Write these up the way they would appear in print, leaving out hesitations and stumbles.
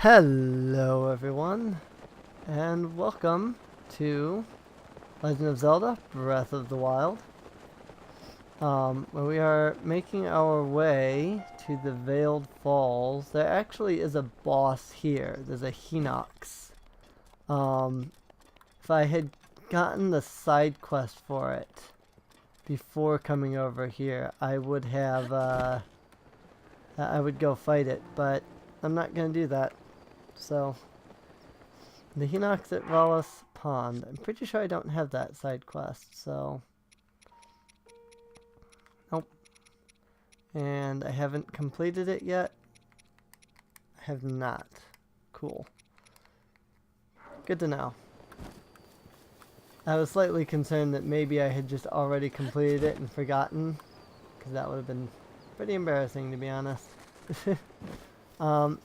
Hello everyone, and welcome to Legend of Zelda Breath of the Wild, where we are making our way to the Veiled Falls. There actually is a boss here. There's a Hinox. If I had gotten the side quest for it before coming over here, I would have, I would go fight it, but I'm not going to do that. So, the Hinox at Ralis Pond. I'm pretty sure I don't have that side quest, so... Nope. And I haven't completed it yet. I have not. Cool. Good to know. I was slightly concerned that maybe I had just already completed it and forgotten, because that would have been pretty embarrassing, to be honest.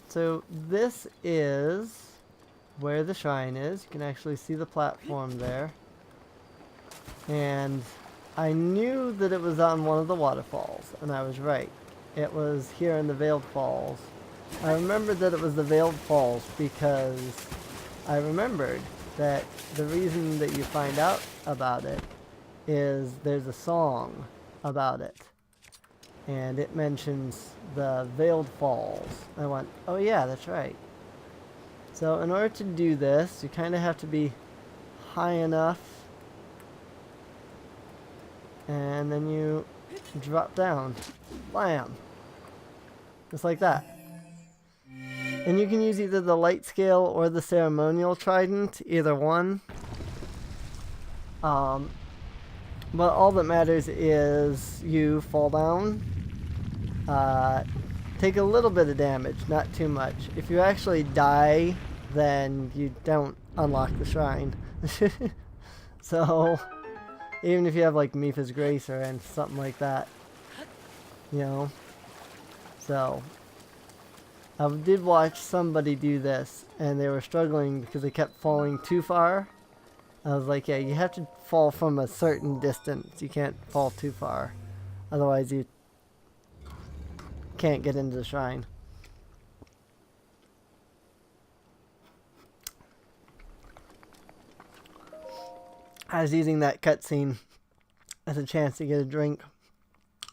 So this is where the shrine is. You can actually see the platform there. And I knew that it was on one of the waterfalls, and I was right. It was here in the Veiled Falls. I remembered that it was the Veiled Falls because I remembered that the reason that you find out about it is there's a song about it. And it mentions the Veiled Falls. I went, oh yeah, that's right. So in order to do this, you kind of have to be high enough. And then you drop down. Blam! Just like that. And you can use either the light scale or the ceremonial trident, either one. But all that matters is you fall down. Take a little bit of damage, not too much. If you actually die, then you don't unlock the shrine. So, even if you have like Mipha's Grace or something like that, you know. So, I did watch somebody do this, and they were struggling because they kept falling too far. I was like, yeah, you have to fall from a certain distance. You can't fall too far. Otherwise, you can't get into the shrine. I was using that cutscene as a chance to get a drink,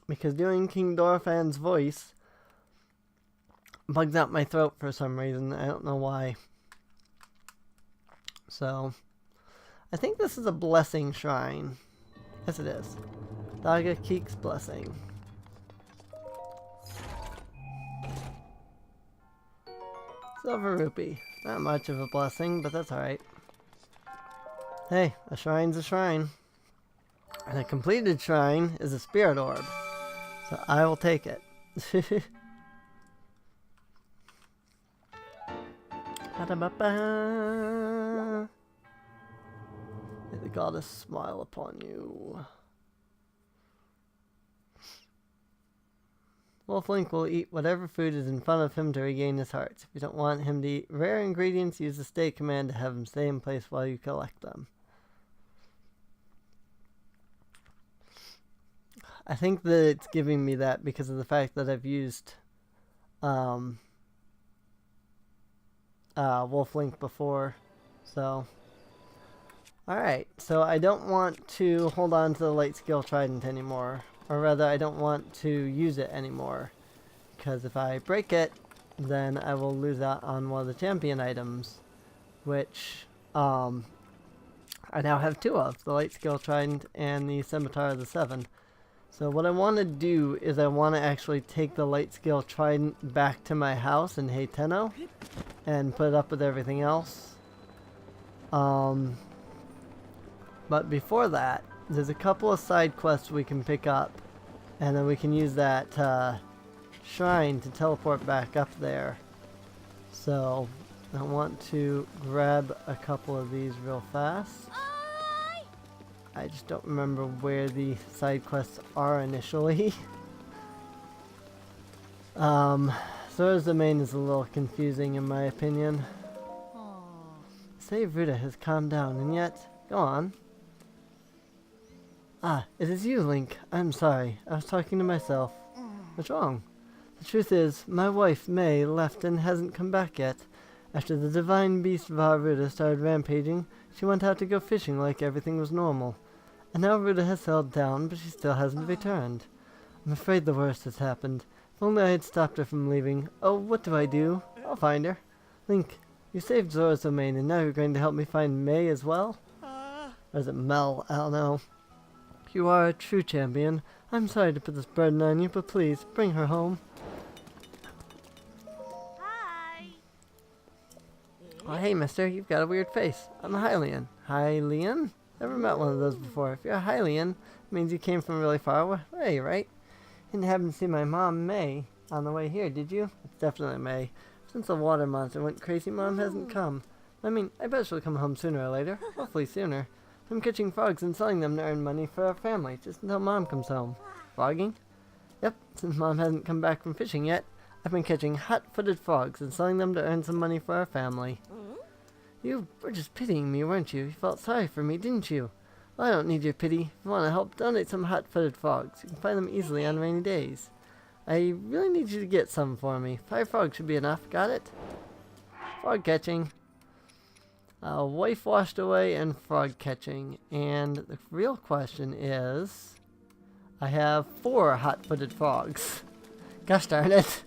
because doing King Dorphan's voice bugs out my throat for some reason. I don't know why. So, I think this is a blessing shrine. Yes, it is. Daga Keek's blessing. Silver rupee. Not much of a blessing, but that's alright. Hey, a shrine's a shrine. And a completed shrine is a spirit orb. So I will take it. Ba-da-ba-ba. May the goddess smile upon you. Wolflink will eat whatever food is in front of him to regain his hearts. If you don't want him to eat rare ingredients, use the stay command to have him stay in place while you collect them. I think that it's giving me that because of the fact that I've used Wolflink before. So, alright, so I don't want to hold on to the light skill trident anymore. Or rather, I don't want to use it anymore. Because if I break it, then I will lose out on one of the champion items. Which, I now have two of. The light skill trident and the scimitar of the seven. So what I want to do is I want to actually take the light skill trident back to my house in Heiteno. And put it up with everything else. But before that, there's a couple of side quests we can pick up, and then we can use that shrine to teleport back up there. So, I want to grab a couple of these real fast. I just don't remember where the side quests are initially. Sora's domain is a little confusing in my opinion. Say Ruta has calmed down, and yet, go on. Ah, it is you, Link. I'm sorry. I was talking to myself. What's wrong? The truth is, my wife, May, left and hasn't come back yet. After the divine beast Ruda started rampaging, she went out to go fishing like everything was normal. And now Ruda has settled down, but she still hasn't returned. I'm afraid the worst has happened. If only I had stopped her from leaving. Oh, what do I do? I'll find her. Link, you saved Zora's domain, and now you're going to help me find May as well? Or is it Mel? I don't know. You are a true champion. I'm sorry to put this burden on you, but please, bring her home. Hi. Oh, hey, mister, you've got a weird face. I'm a Hylian. Hylian? Never met one of those before. If you're a Hylian, it means you came from really far away, right? Didn't happen to see my mom, May, on the way here, did you? It's definitely May. Since the water monster went crazy, Mom hasn't come. I mean, I bet she'll come home sooner or later. Hopefully sooner. I'm catching frogs and selling them to earn money for our family, just until Mom comes home. Frogging? Yep, since Mom hasn't come back from fishing yet, I've been catching hot-footed frogs and selling them to earn some money for our family. You were just pitying me, weren't you? You felt sorry for me, didn't you? Well, I don't need your pity. If you want to help, donate some hot-footed frogs. You can find them easily on rainy days. I really need you to get some for me. 5 frogs should be enough. Got it? Frog catching. Wife washed away and frog catching. And the real question is, I have 4 hot-footed frogs. Gosh darn it.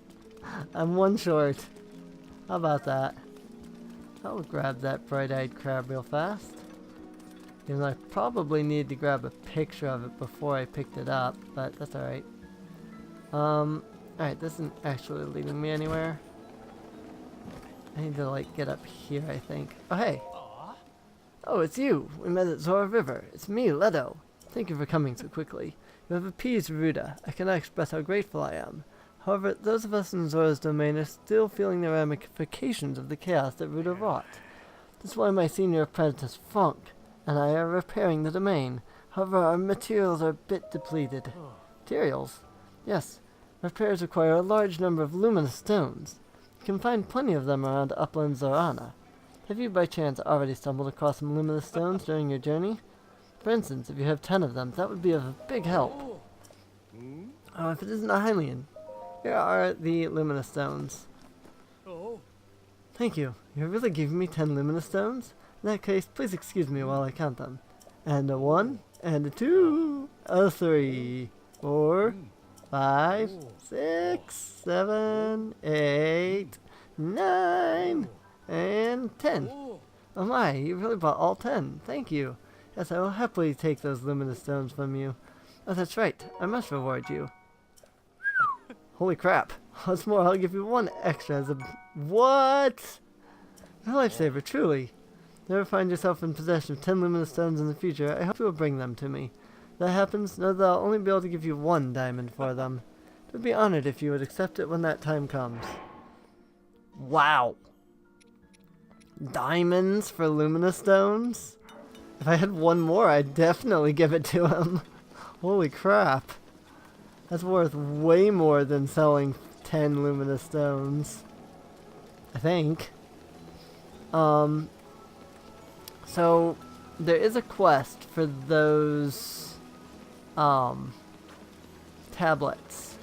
I'm 1 short. How about that? I'll grab that bright-eyed crab real fast. Even though I probably need to grab a picture of it before I picked it up, but that's alright. Alright, this isn't actually leading me anywhere. I need to, like, get up here, I think. Oh, hey! Oh, it's you! We met at Zora River. It's me, Leto. Thank you for coming so quickly. You have appeased Ruda. I cannot express how grateful I am. However, those of us in Zora's domain are still feeling the ramifications of the chaos that Ruda wrought. That's why my senior apprentice, Funk, and I are repairing the domain. However, our materials are a bit depleted. Materials? Yes. Repairs require a large number of luminous stones. You can find plenty of them around Upland Zorana. Have you by chance already stumbled across some luminous stones during your journey? For instance, if you have 10 of them, that would be of a big help. Oh, if it isn't a Hylian. Here are the luminous stones. Thank you. You're really giving me 10 luminous stones? In that case, please excuse me while I count them. And a 1, and a 2, a 3, 4, 5, 6, 7, 8, 9, and 10. Oh my, you really bought all 10. Thank you. Yes, I will happily take those luminous stones from you. Oh, that's right. I must reward you. Holy crap. What's more, I'll give you 1 extra as a... What? A lifesaver, truly. Never find yourself in possession of 10 luminous stones in the future. I hope you will bring them to me. If that happens, know that I'll only be able to give you 1 diamond for them. I would be honored if you would accept it when that time comes. Wow. Diamonds for luminous stones? If I had 1 more, I'd definitely give it to him. Holy crap. That's worth way more than selling 10 luminous stones. I think. So there is a quest for those tablets,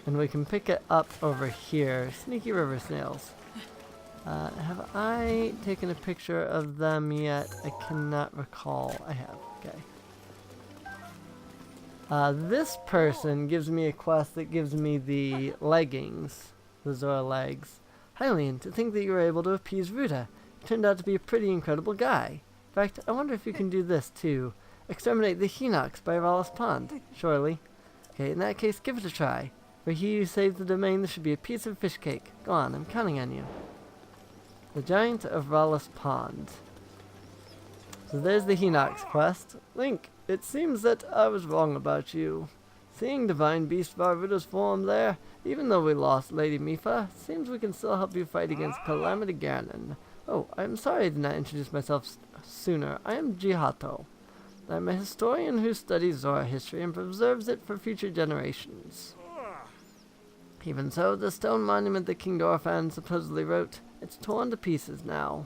and we can pick it up over here. Sneaky river snails. Have I taken a picture of them yet? I cannot recall. I have. Okay. This person gives me a quest that gives me the leggings, the Zora legs. Hylian, to think that you were able to appease Ruda. You turned out to be a pretty incredible guy. In fact, I wonder if you can do this too. Exterminate the Hinox by Ralis Pond. Surely. Okay, in that case, give it a try. For he who saved the domain, there should be a piece of fish cake. Go on, I'm counting on you. The Giant of Ralis Pond. So there's the Hinox quest. Link, it seems that I was wrong about you. Seeing Divine Beast Varvuda's form there, even though we lost Lady Mifa, seems we can still help you fight against Calamity Ganon. Oh, I'm sorry I did not introduce myself sooner. I am Jihato. I'm a historian who studies Zora history and preserves it for future generations. Even so, the stone monument that King Dorphan supposedly wrote, it's torn to pieces now.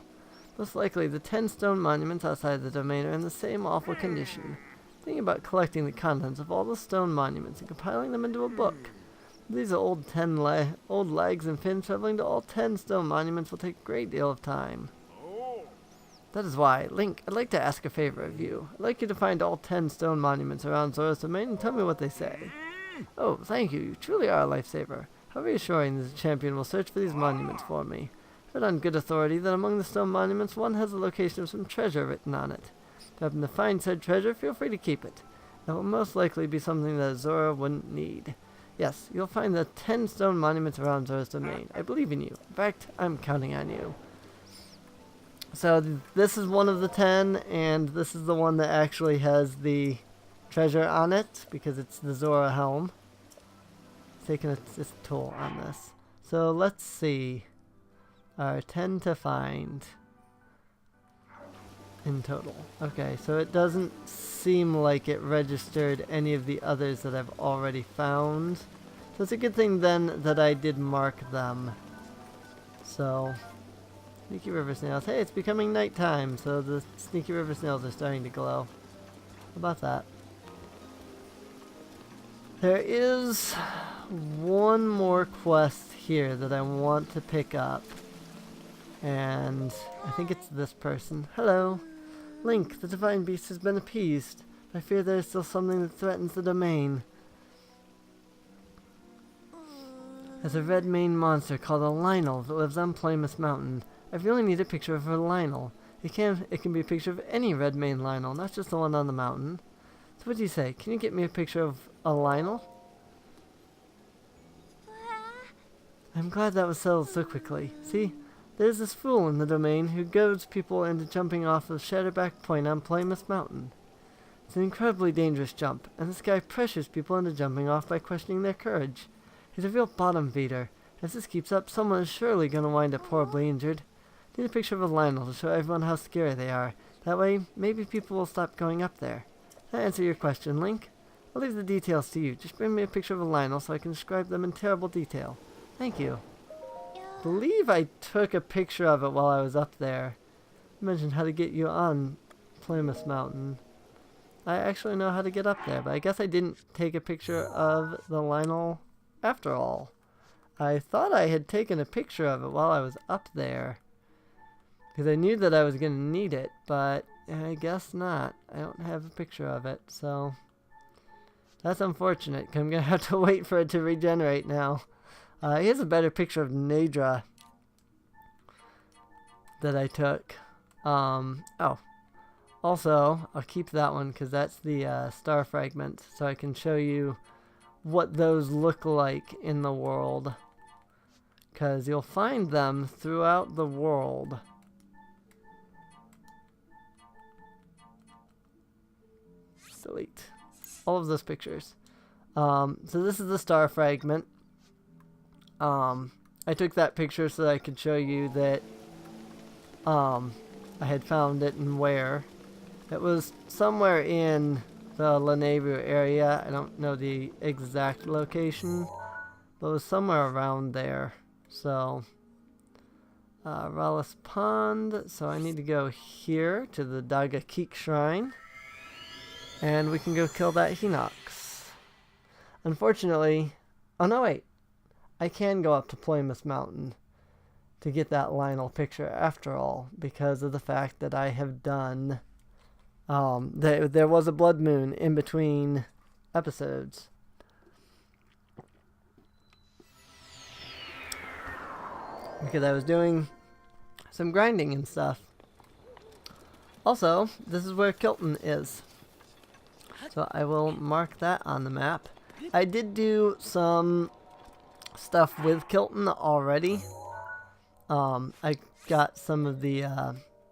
Most likely, the 10 stone monuments outside the domain are in the same awful condition. Thinking about collecting the contents of all the stone monuments and compiling them into a book. These are old legs and fins. Traveling to all 10 stone monuments will take a great deal of time. That is why, Link, I'd like to ask a favor of you. I'd like you to find all 10 stone monuments around Zora's domain and tell me what they say. Oh, thank you. You truly are a lifesaver. How reassuring that the champion will search for these monuments for me. I've heard on good authority that among the stone monuments, one has the location of some treasure written on it. If you happen to find said treasure, feel free to keep it. It will most likely be something that Zora wouldn't need. Yes, you'll find the 10 stone monuments around Zora's domain. I believe in you. In fact, I'm counting on you. So this is one of the 10, and this is the one that actually has the treasure on it, because it's the Zora helm. It's taking its toll on this. So let's see. 10 to find in total. Okay, so it doesn't seem like it registered any of the others that I've already found. So it's a good thing then that I did mark them. So, sneaky river snails. Hey, it's becoming nighttime, so the sneaky river snails are starting to glow. How about that? There is one more quest here that I want to pick up. And I think it's this person. Hello. Link, the divine beast has been appeased. I fear there is still something that threatens the domain. There's a red maned monster called a Lionel that lives on Plymouth Mountain. I really need a picture of a Lionel. It can be a picture of any red maned Lionel, not just the one on the mountain. So what do you say? Can you get me a picture of a Lionel? I'm glad that was settled so quickly. See? There's this fool in the domain who goads people into jumping off of Shatterback Point on Plymouth Mountain. It's an incredibly dangerous jump, and this guy pressures people into jumping off by questioning their courage. He's a real bottom feeder. As this keeps up, someone is surely going to wind up horribly injured. Need a picture of a Lionel to show everyone how scary they are. That way, maybe people will stop going up there. That answer your question, Link? I'll leave the details to you. Just bring me a picture of a Lionel so I can describe them in terrible detail. Thank you. I believe I took a picture of it while I was up there. I mentioned how to get you on Plymouth Mountain. I actually know how to get up there, but I guess I didn't take a picture of the Lionel after all. I thought I had taken a picture of it while I was up there, because I knew that I was going to need it, but I guess not. I don't have a picture of it, so that's unfortunate. I'm going to have to wait for it to regenerate now. Here's a better picture of Nadra that I took. Oh. Also, I'll keep that one because that's the star fragment, so I can show you what those look like in the world. Because you'll find them throughout the world. Delete all of those pictures. So this is the star fragment. I took that picture so that I could show you that I had found it and where. It was somewhere in the Lanebu area. I don't know the exact location, but it was somewhere around there. So, Ralis Pond. So I need to go here to the Dagakik Shrine, and we can go kill that Hinox. Unfortunately, oh no wait, I can go up to Plymouth Mountain to get that Lionel picture after all, because of the fact that I have done, there was a blood moon in between episodes. Because I was doing some grinding and stuff. Also, this is where Kilton is. So I will mark that on the map. I did do some stuff with Kilton already. I got some of the,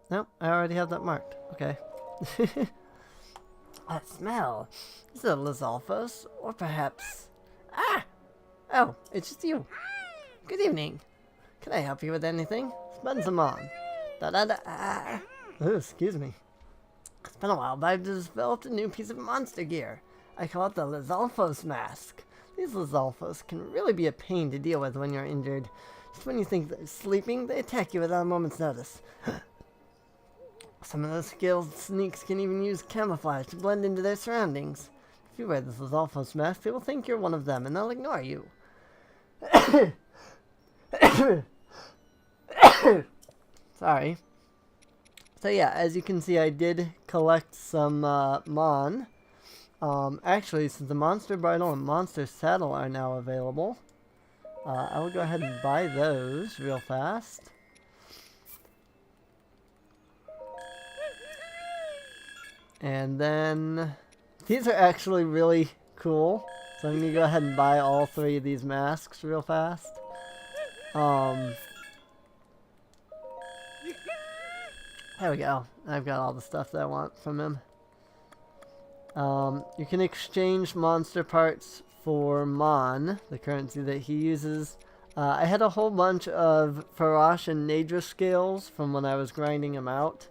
nope, I already have that marked. Okay. That smell. Is it a Lizalfos? Or perhaps... Ah! Oh, it's just you. Good evening. Can I help you with anything? Spend some on. Da-da-da. Ah. Oh, excuse me. It's been a while, but I've developed a new piece of monster gear. I call it the Lizalfos mask. These Lizalfos can really be a pain to deal with when you're injured. Just when you think they're sleeping, they attack you without a moment's notice. Some of those skilled sneaks can even use camouflage to blend into their surroundings. If you wear this Lizalfos mask, they will think you're one of them, and they'll ignore you. Sorry. So yeah, as you can see, I did collect some Mon. Actually, since the Monster Bridle and Monster Saddle are now available, I will go ahead and buy those real fast. And then, these are actually really cool. So I'm going to go ahead and buy all 3 of these masks real fast. There we go. I've got all the stuff that I want from him. You can exchange monster parts for Mon, the currency that he uses. I had a whole bunch of Farash and Nadra scales from when I was grinding them out.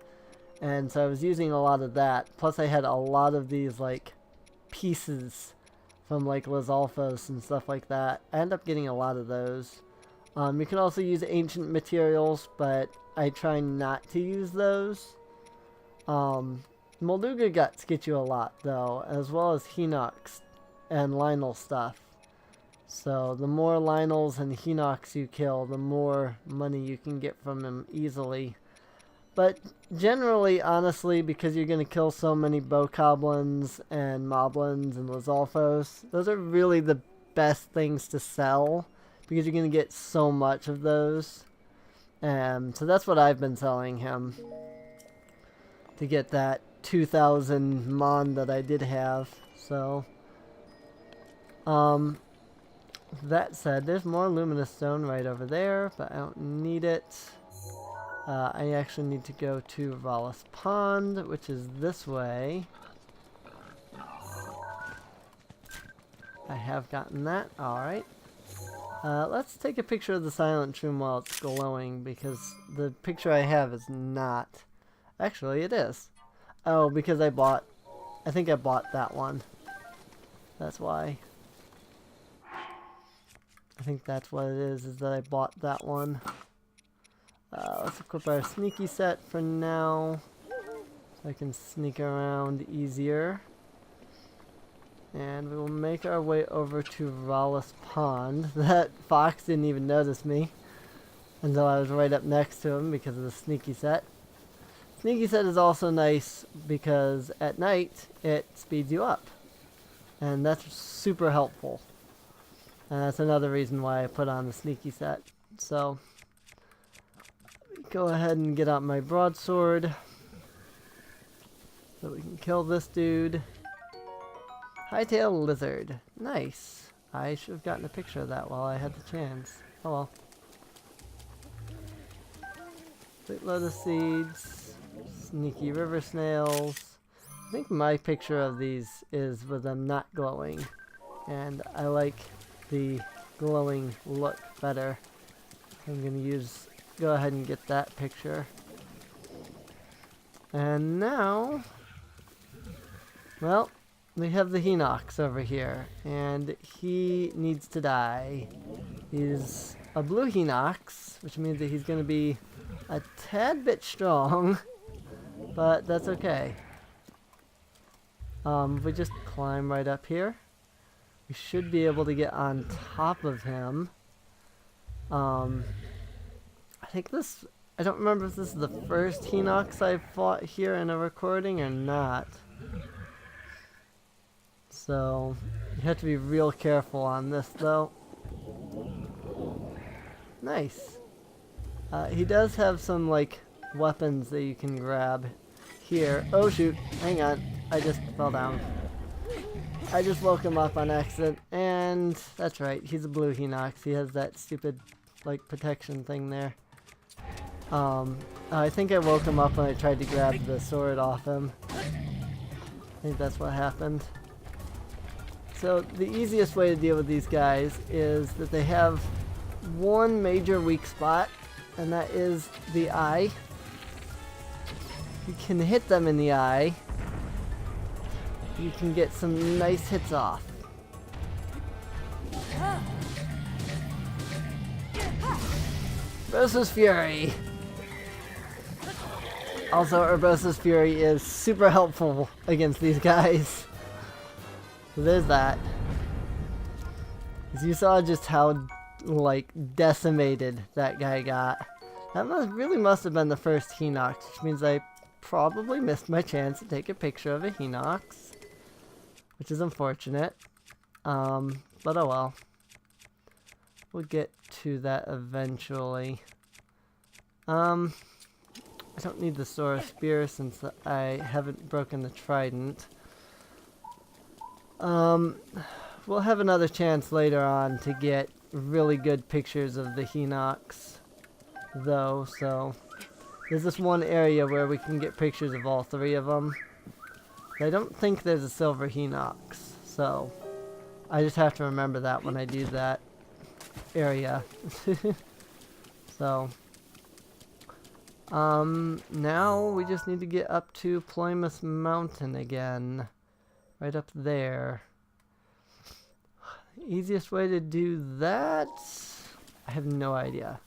And so I was using a lot of that. Plus I had a lot of these like pieces from like Lizalfos and stuff like that. I ended up getting a lot of those. You can also use ancient materials, but I try not to use those. Molduga guts get you a lot though, as well as Hinox and Lionel stuff. So the more Lionels and Hinox you kill, the more money you can get from them easily. But generally, honestly, because you're going to kill so many Bokoblins and Moblins and Lizalfos, those are really the best things to sell, because you're going to get so much of those. So that's what I've been selling him, to get that 2,000 Mon that I did have. So, that said, there's more Luminous Stone right over there, but I don't need it. I actually need to go to Ralis Pond, which is this way. I have gotten that. Alright. Let's take a picture of the Silent Shroom while it's glowing, because the picture I have is not. Actually, it is. Oh, because I think I bought that one. That's why. I think that's what it is that I bought that one. Let's equip our sneaky set for now, so I can sneak around easier. And we will make our way over to Ralis Pond. That fox didn't even notice me until I was right up next to him because of the sneaky set. Sneaky set is also nice because at night it speeds you up, and that's super helpful. And that's another reason why I put on the sneaky set. So go ahead and get out my broadsword so we can kill this dude. Hightail lizard. Nice. I should have gotten a picture of that while I had the chance. Oh well. Sweet lotus seeds. Sneaky river snails. I think my picture of these is with them not glowing. And I like the glowing look better. I'm gonna go ahead and get that picture. And now, well, we have the Hinox over here, and he needs to die. He's a blue Hinox, which means that he's going to be a tad bit strong, but that's okay. If we just climb right up here, we should be able to get on top of him. I don't remember if this is the first Hinox I've fought here in a recording or not. So, you have to be real careful on this though. Nice. He does have some like weapons that you can grab here. Oh shoot, hang on. I just fell down. I just woke him up on accident, and that's right, he's a blue Hinox. He has that stupid like protection thing there. I think I woke him up when I tried to grab the sword off him. I think that's what happened. So the easiest way to deal with these guys is that they have one major weak spot, and that is the eye. You can hit them in the eye. You can get some nice hits off. Urbosa's Fury. Also, Urbosa's Fury is super helpful against these guys. So there's that. As you saw just how like decimated that guy got. That really must have been the first Hinox, which means I probably missed my chance to take a picture of a Hinox, which is unfortunate. But oh well. We'll get to that eventually. I don't need the Sora Spear since I haven't broken the Trident. We'll have another chance later on to get really good pictures of the Hinox, though, so there's this one area where we can get pictures of all three of them. I don't think there's a silver Hinox, so I just have to remember that when I do that area. So, now we just need to get up to Ploymus Mountain again. Right up there. Easiest way to do that? I have no idea.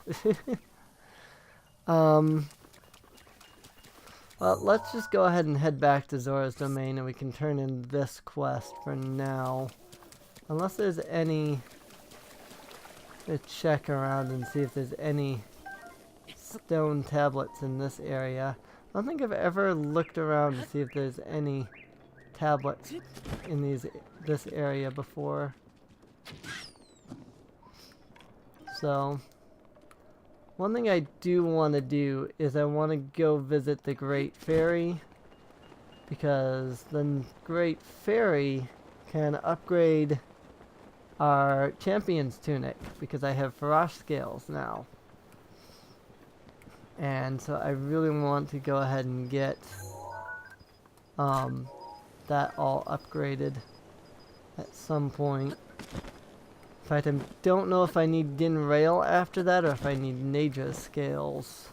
Well, let's just go ahead and head back to Zora's Domain and we can turn in this quest for now. Unless there's any... to check around and see if there's any stone tablets in this area. I don't think I've ever looked around to see if there's any tablets in this area before. So, one thing I do want to do is I want to go visit the Great Fairy, because the Great Fairy can upgrade our Champion's Tunic, because I have Farash Scales now. And so I really want to go ahead and get that all upgraded at some point. In fact, I don't know if I need Din Rail after that or if I need Naja Scales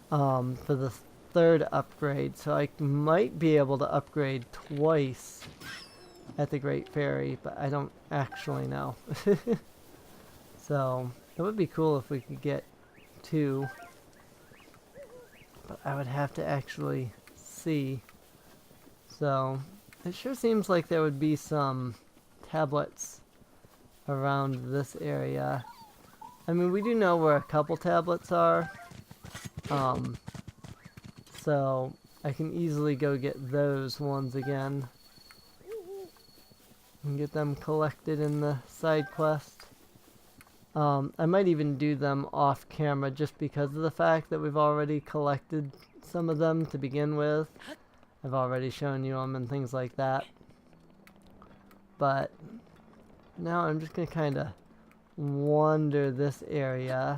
for the third upgrade. So I might be able to upgrade twice at the Great Fairy, but I don't actually know. So it would be cool if we could get 2, but I would have to actually see. So it sure seems like there would be some tablets around this area. I mean, we do know where a couple tablets are, so I can easily go get those ones again and get them collected in the side quest. I might even do them off camera just because of the fact that we've already collected some of them to begin with. I've already shown you them and things like that. But now I'm just going to kind of wander this area.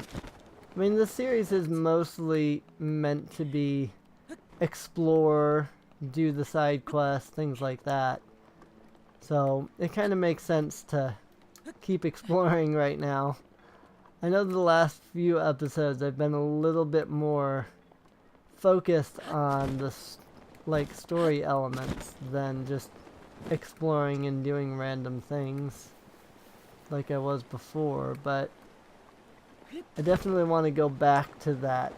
I mean, the series is mostly meant to be explore, do the side quests, things like that. So it kind of makes sense to keep exploring right now. I know the last few episodes I've been a little bit more focused on the story elements than just exploring and doing random things like I was before, but I definitely want to go back to that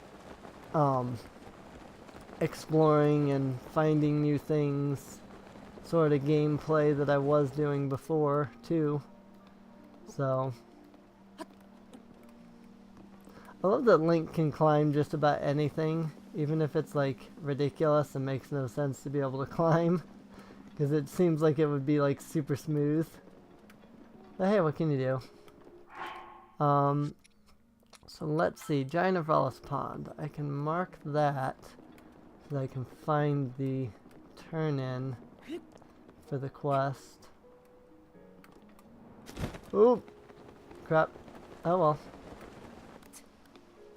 exploring and finding new things sort of gameplay that I was doing before too. So I love that Link can climb just about anything, even if it's like ridiculous and makes no sense to be able to climb, because it seems like it would be like super smooth. But hey, what can you do? So let's see, Giant of Ralis Pond. I can mark that so that I can find the turn-in for the quest. Ooh, crap. Oh well.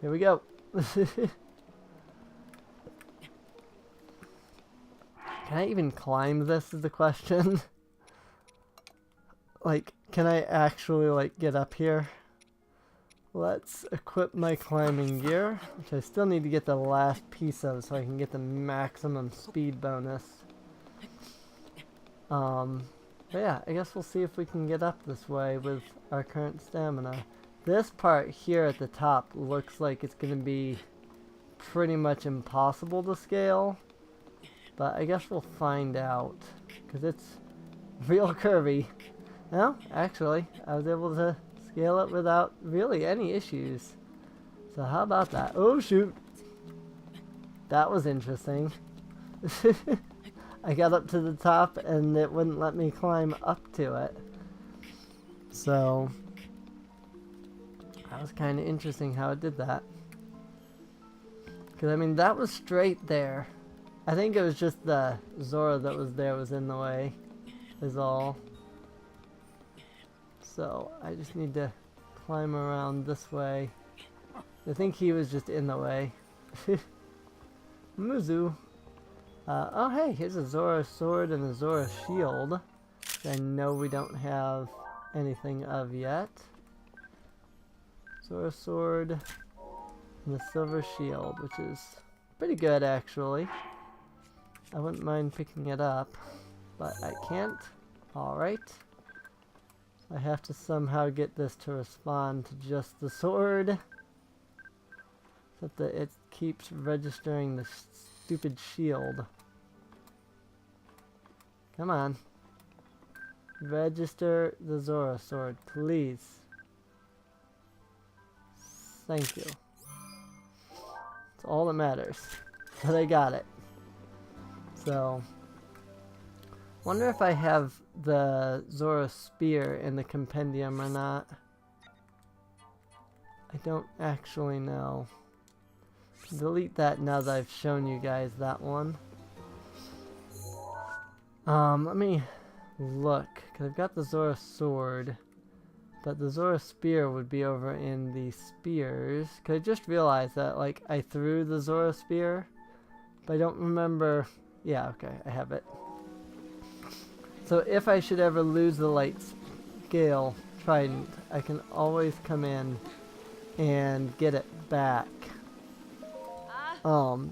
Here we go. Can I even climb this is the question. Like, can I actually, like, get up here? Let's equip my climbing gear, which I still need to get the last piece of so I can get the maximum speed bonus. But yeah, I guess we'll see if we can get up this way with our current stamina. This part here at the top looks like it's going to be pretty much impossible to scale. But I guess we'll find out, because it's real curvy. No, actually, I was able to scale it without really any issues. So how about that? Oh shoot! That was interesting. I got up to the top and it wouldn't let me climb up to it. So that was kind of interesting how it did that. Because I mean that was straight there. I think it was just the Zora that was there was in the way, is all. So I just need to climb around this way. I think he was just in the way. Muzu. Oh hey, here's a Zora sword and a Zora shield. I know we don't have anything of yet. Zora sword and the silver shield, which is pretty good actually. I wouldn't mind picking it up, but I can't. Alright. I have to somehow get this to respond to just the sword. So that it keeps registering the stupid shield. Come on. Register the Zora sword, please. Thank you. That's all that matters. But I got it. So, wonder if I have the Zora spear in the compendium or not. I don't actually know. Delete that now that I've shown you guys that one. Let me look, because I've got the Zora sword, but the Zora spear would be over in the spears. Because I just realized that, like, I threw the Zora spear, but I don't remember. Yeah, okay, I have it. So if I should ever lose the light scale trident, I can always come in and get it back.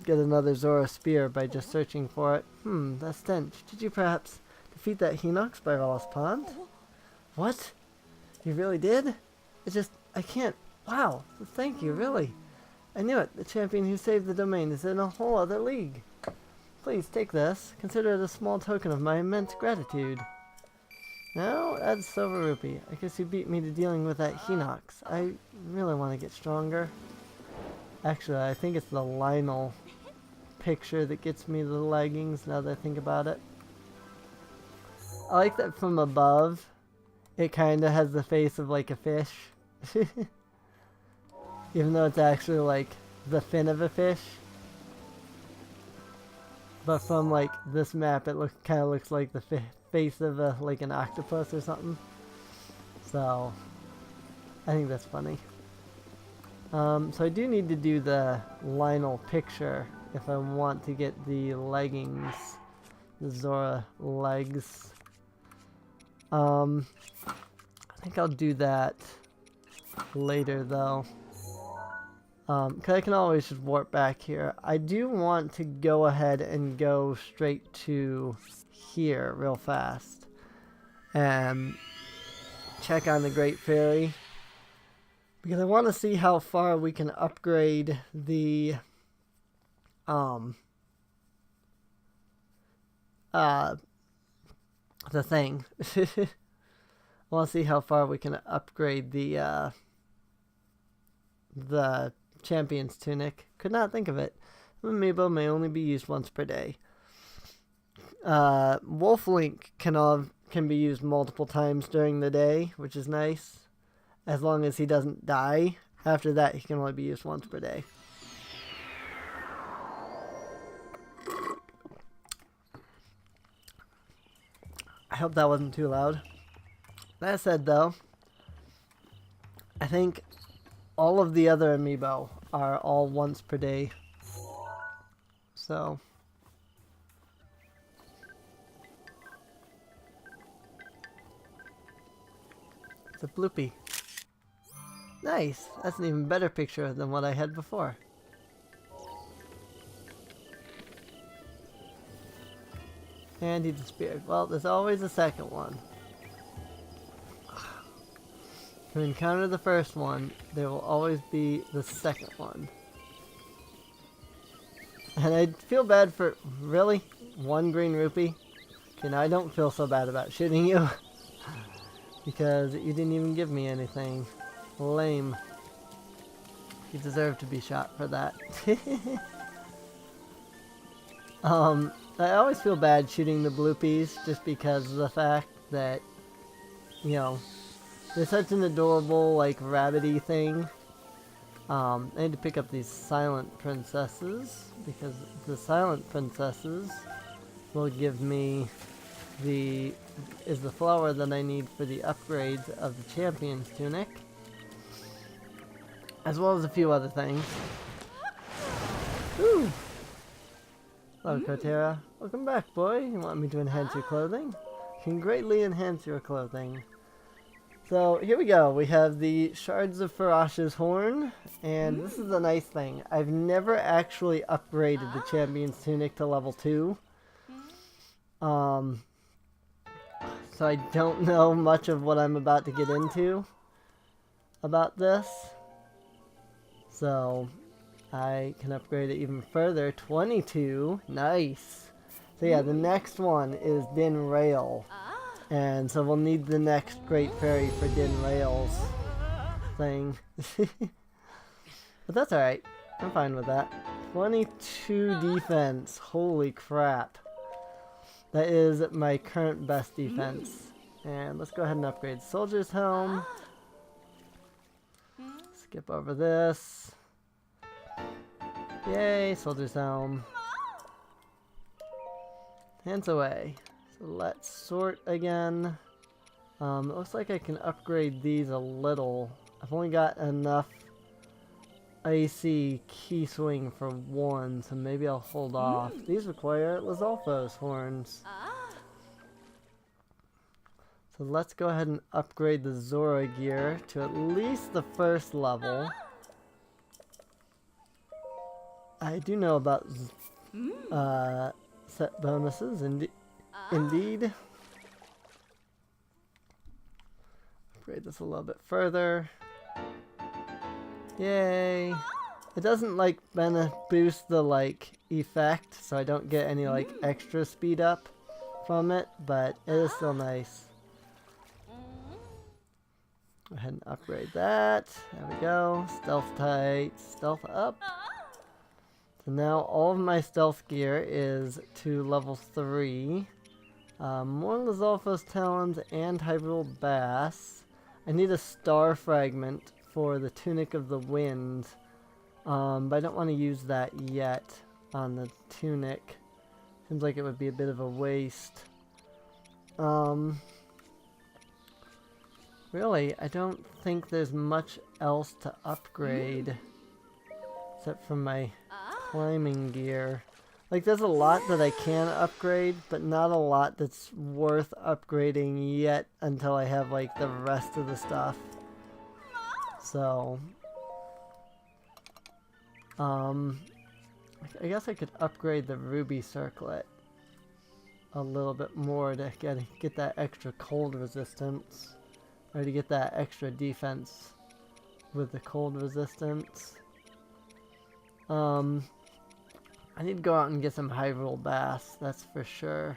Get another Zora spear by just searching for it. That stench. Did you perhaps defeat that Hinox by Ralis Pond? What? You really did? It's just, I can't. Wow, thank you, really. I knew it. The champion who saved the domain is in a whole other league. Please take this. Consider it a small token of my immense gratitude. Now, add silver rupee. I guess you beat me to dealing with that Hinox. I really want to get stronger. Actually, I think it's the Lionel picture that gets me the leggings now that I think about it. I like that from above, it kind of has the face of like a fish. Even though it's actually like the fin of a fish. But from like this map, it kind of looks like the face of a, like an octopus or something. So, I think that's funny. So I do need to do the Lionel picture if I want to get the leggings, the Zora legs. I think I'll do that later though. Cause I can always just warp back here. I do want to go ahead and go straight to here real fast and check on the Great Fairy. Because I want to see how far we can upgrade the thing. I want to see how far we can upgrade the champion's tunic. Could not think of it. Amiibo may only be used once per day. Wolf Link can be used multiple times during the day, which is nice. As long as he doesn't die. After that, he can only be used once per day. I hope that wasn't too loud. That said, though, I think all of the other amiibo are all once per day. So it's a bloopy. Nice! That's an even better picture than what I had before. And he disappeared. Well, there's always a second one. To encounter the first one, there will always be the second one. And I feel bad for... Really? One green rupee? Okay, now I don't feel so bad about shooting you. because you didn't even give me anything. Lame. You deserve to be shot for that. I always feel bad shooting the bloopies just because of the fact that, you know, they're such an adorable, like, rabbity thing. I need to pick up these silent princesses because the silent princesses will give me the flower that I need for the upgrades of the champion's tunic, as well as a few other things. Woo! Hello, Kotera. Welcome back, boy. You want me to enhance your clothing? Can greatly enhance your clothing. So here we go. We have the Shards of Farash's horn, and this is a nice thing. I've never actually upgraded the champion's tunic to level 2. So I don't know much of what I'm about to get into about this. So I can upgrade it even further. 22. Nice. So yeah, the next one is Din Rail. And so we'll need the next Great Fairy for Din Rail's thing. But that's alright. I'm fine with that. 22 defense. Holy crap. That is my current best defense. And let's go ahead and upgrade Soldier's Helm. Skip over this. Yay, Soldier's Helm. Hands away. So let's sort again. It looks like I can upgrade these a little. I've only got enough AC key swing for one, so maybe I'll hold off. These require Lizalfo's horns. So let's go ahead and upgrade the Zora gear to at least the first level. I do know about set bonuses, indeed. Upgrade this a little bit further. Yay! It doesn't like boost the like effect, so I don't get any like extra speed up from it, but it is still nice. Go ahead and upgrade that. There we go. Stealth tight, stealth up. So now all of my stealth gear is to level 3. More Lizalfo's Talons and Hyrule Bass. I need a star fragment for the Tunic of the Wind. But I don't want to use that yet on the tunic. Seems like it would be a bit of a waste. Really, I don't think there's much else to upgrade. Except for my climbing gear. Like, there's a lot that I can upgrade, but not a lot that's worth upgrading yet until I have, like, the rest of the stuff. So, I guess I could upgrade the ruby circlet a little bit more to get that extra cold resistance, or to get that extra defense with the cold resistance. I need to go out and get some Hyrule Bass, that's for sure.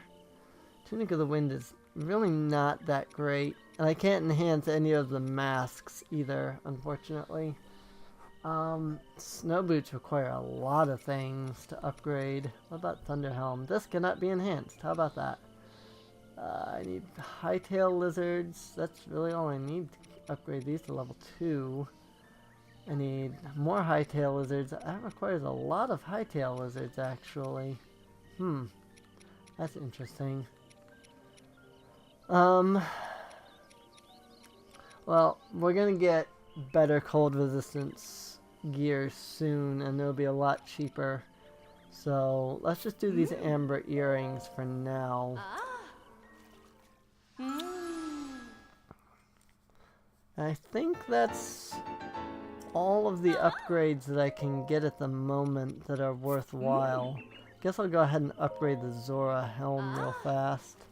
Tunic of the Wind is really not that great. And I can't enhance any of the masks either, unfortunately. Snow boots require a lot of things to upgrade. What about Thunder Helm? This cannot be enhanced. How about that? I need hightail lizards. That's really all I need to upgrade these to level 2. I need more hightail lizards. That requires a lot of hightail lizards, actually. That's interesting. Well, we're gonna get better cold resistance gear soon, and it'll be a lot cheaper. So let's just do these amber earrings for now. I think that's all of the upgrades that I can get at the moment that are worthwhile. Guess I'll go ahead and upgrade the Zora helm real fast.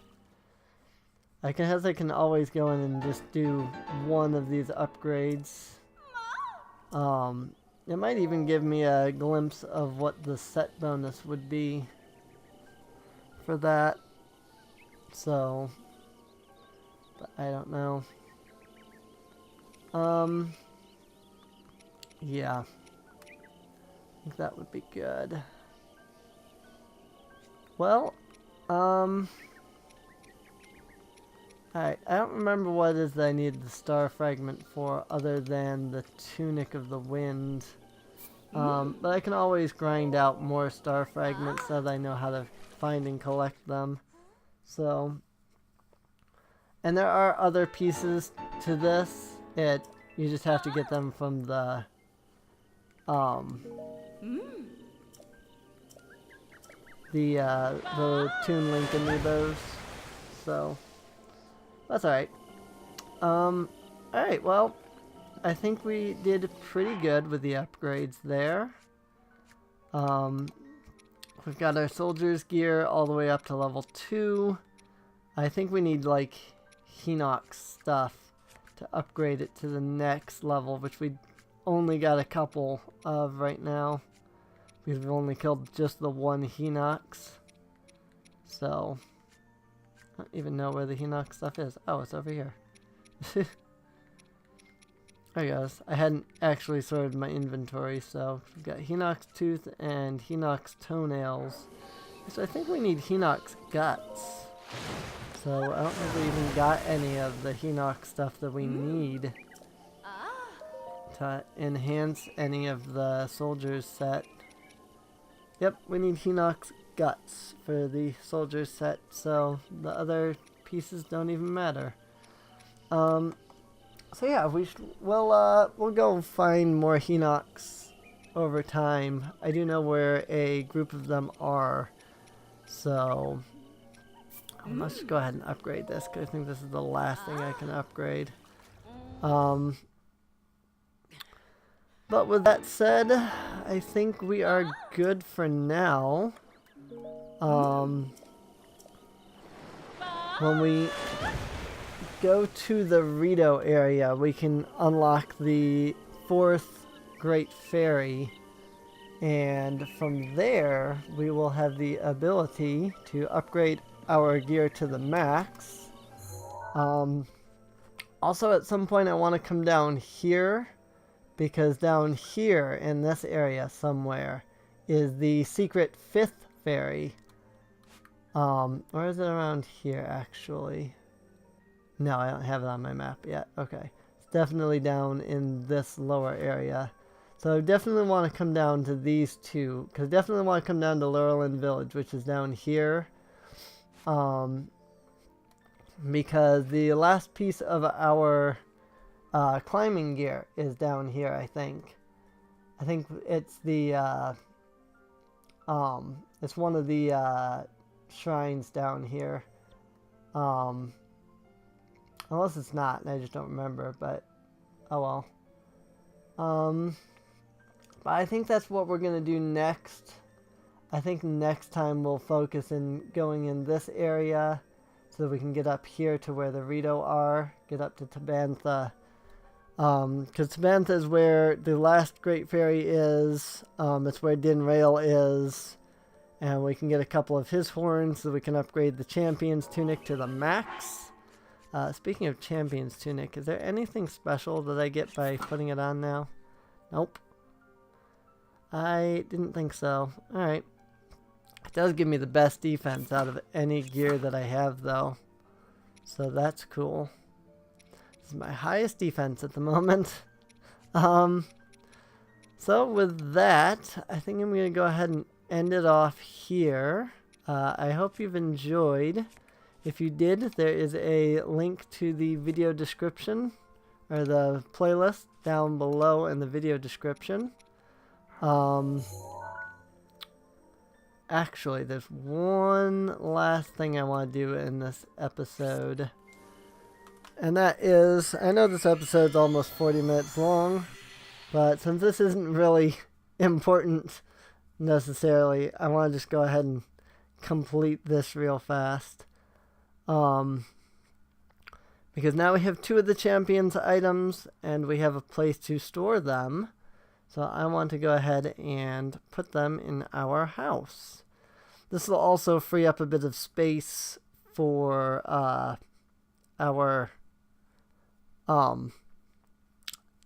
I can always go in and just do one of these upgrades. It might even give me a glimpse of what the set bonus would be for that. So, but I don't know. Yeah. I think that would be good. Well, alright, I don't remember what it is that I need the star fragment for other than the Tunic of the Wind. But I can always grind out more star fragments so that I know how to find and collect them. So, and there are other pieces to this. You just have to get them from the Toon Link amiibos. So that's alright. Alright, well, I think we did pretty good with the upgrades there. We've got our soldier's gear all the way up to level 2. I think we need like Hinox stuff to upgrade it to the next level, which we only got a couple of right now. Because we've only killed just the one Hinox. So, I don't even know where the Hinox stuff is. Oh, it's over here. There it goes. I hadn't actually sorted my inventory, so we've got Hinox Tooth and Hinox Toenails. So I think we need Hinox Guts. So I don't think we even got any of the Hinox stuff that we need to enhance any of the soldiers set. Yep, we need Hinox Guts for the soldiers set, so the other pieces don't even matter. So yeah, we'll go find more Hinox over time. I do know where a group of them are, so let's go ahead and upgrade this because I think this is the last thing I can upgrade. But with that said, I think we are good for now. When we go to the Rito area, we can unlock the 4th Great Fairy, and from there we will have the ability to upgrade our gear to the max. Also at some point I want to come down here, because down here in this area somewhere is the secret 5th fairy. Or is it around here actually? No, I don't have it on my map yet. Okay. It's definitely down in this lower area. So I definitely want to come down to these two, because I definitely want to come down to Lurelin Village, which is down here. Because the last piece of our climbing gear is down here, I think. I think it's the it's one of the shrines down here. Unless it's not, and I just don't remember, but oh well. But I think that's what we're gonna do next. I think next time we'll focus in going in this area so that we can get up here to where the Rito are, get up to Tabantha. Because Tabantha is where the last Great Fairy is. It's where Dinrail is. And we can get a couple of his horns so we can upgrade the Champion's Tunic to the max. Speaking of Champion's Tunic, is there anything special that I get by putting it on now? Nope. I didn't think so. Alright. It does give me the best defense out of any gear that I have, though. So that's cool. This is my highest defense at the moment. So with that, I think I'm going to go ahead and end it off here. I hope you've enjoyed. If you did, there is a link to the video description, or the playlist down below in the video description. Actually, there's one last thing I want to do in this episode. And that is, I know this episode's almost 40 minutes long, but since this isn't really important necessarily, I want to just go ahead and complete this real fast. Because now we have 2 of the Champion's items, and we have a place to store them. So I want to go ahead and put them in our house. This will also free up a bit of space for our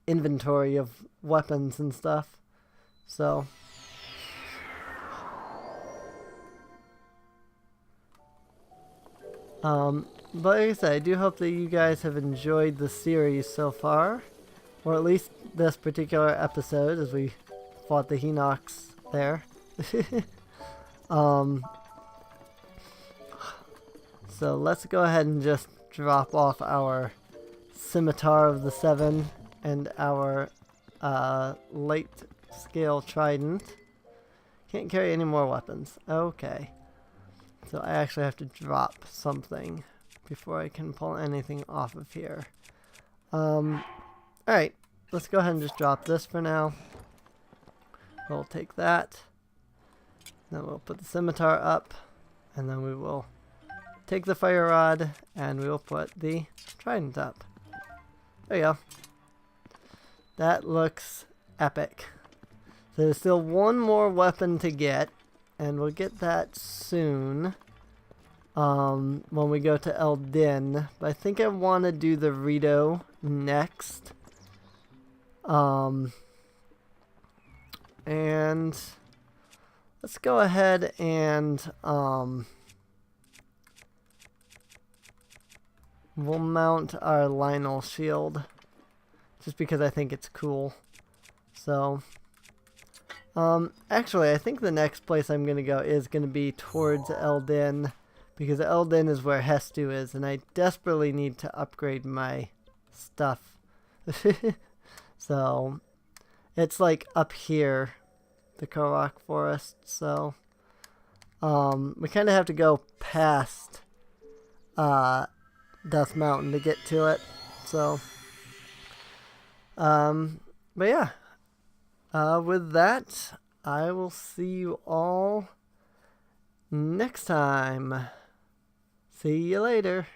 inventory of weapons and stuff. So but like I said, I do hope that you guys have enjoyed the series so far, or at least this particular episode as we fought the Hinox there. So let's go ahead and just drop off our Scimitar of the Seven and our light scale trident. Can't carry any more weapons. Okay. So I actually have to drop something before I can pull anything off of here. Alright, let's go ahead and just drop this for now. We'll take that. Then we'll put the scimitar up. And then we will take the fire rod and we will put the trident up. There you go. That looks epic. So there's still one more weapon to get. And we'll get that soon. When we go to Eldin. But I think I want to do the Rito next. And let's go ahead and we'll mount our Lionel shield just because I think it's cool. So actually I think the next place I'm gonna go is gonna be towards Eldin, because Eldin is where Hestu is and I desperately need to upgrade my stuff. So it's like up here, the Korok Forest, so we kind of have to go past Death Mountain to get to it. So but yeah, with that, I will see you all next time. See you later.